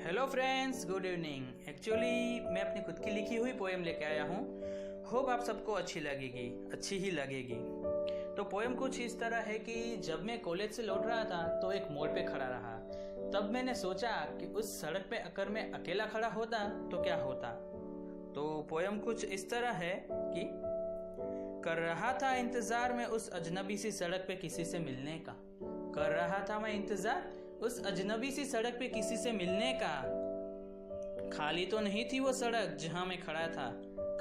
Hello friends, good evening. Actually मैं अपनी खुद की लिखी हुई पोएम लेके आया हूँ। होप आप सबको अच्छी ही लगेगी। तो पोएम कुछ इस तरह है कि जब मैं कॉलेज से लौट रहा था तो एक मोड़ पे खड़ा रहा। तब मैंने सोचा कि उस सड़क पे अगर मैं अकेला खड़ा होता तो क्या होता। तो पोएम कुछ इस तरह है कि कर रहा था इंतजार में उस अजनबी सी सड़क पे किसी से मिलने का। कर रहा था मैं इंतजार उस अजनबी सी सड़क पे किसी से मिलने का। खाली तो नहीं थी वो सड़क जहां मैं खड़ा था,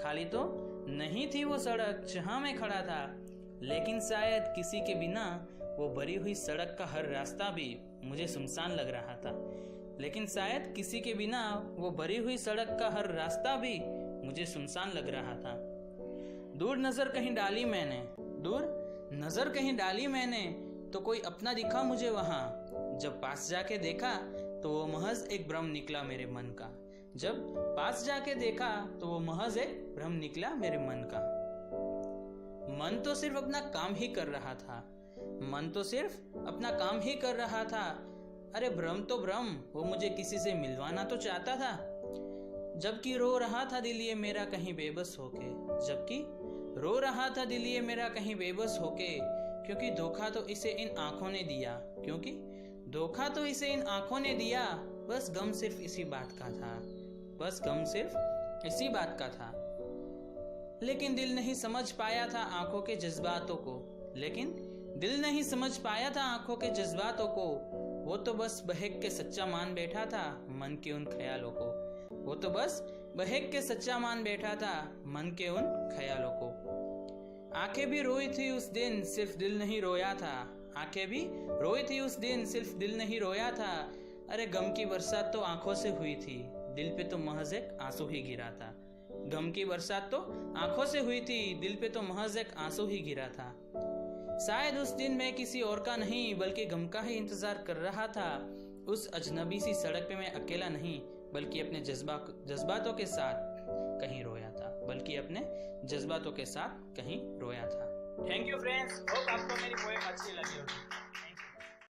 खाली तो नहीं थी वो सड़क जहां मैं खड़ा था। लेकिन शायद किसी के बिना वो भरी हुई सड़क का हर रास्ता भी मुझे सुनसान लग रहा था। लेकिन शायद किसी के बिना वो भरी हुई सड़क का हर रास्ता भी मुझे सुनसान लग रहा था। दूर नजर कहीं डाली मैंने तो कोई अपना दिखा मुझे वहां। जब पास जाके देखा तो वो महज एक भ्रम निकला मेरे मन का। जब पास जाके देखा तो वो महज एक भ्रम निकला मेरे मन का। मन तो सिर्फ अपना काम ही कर रहा था, अरे भ्रम तो भ्रम, वो मुझे किसी से मिलवाना तो चाहता था। जबकि रो रहा था दिल ये मेरा कहीं बेबस होके, क्योंकि धोखा तो इसे इन आंखों ने दिया, बस गम सिर्फ इसी बात का था। लेकिन दिल नहीं समझ पाया था आंखों के जज्बातों को। वो तो बस बहक के सच्चा मान बैठा था मन के उन ख्यालों को। आंखें भी रोई थी उस दिन, सिर्फ दिल नहीं रोया था। अरे गम की बरसात तो आंखों से हुई थी, दिल पे तो महज एक आंसू ही गिरा था। शायद उस दिन मैं किसी और का नहीं बल्कि गम का ही इंतजार कर रहा था। उस अजनबी सी सड़क पे मैं अकेला नहीं बल्कि अपने जज्बातों के साथ कहीं रोया था। थैंक यू फ्रेंड्स, होप आपको मेरी पोएम अच्छी लगी होगी।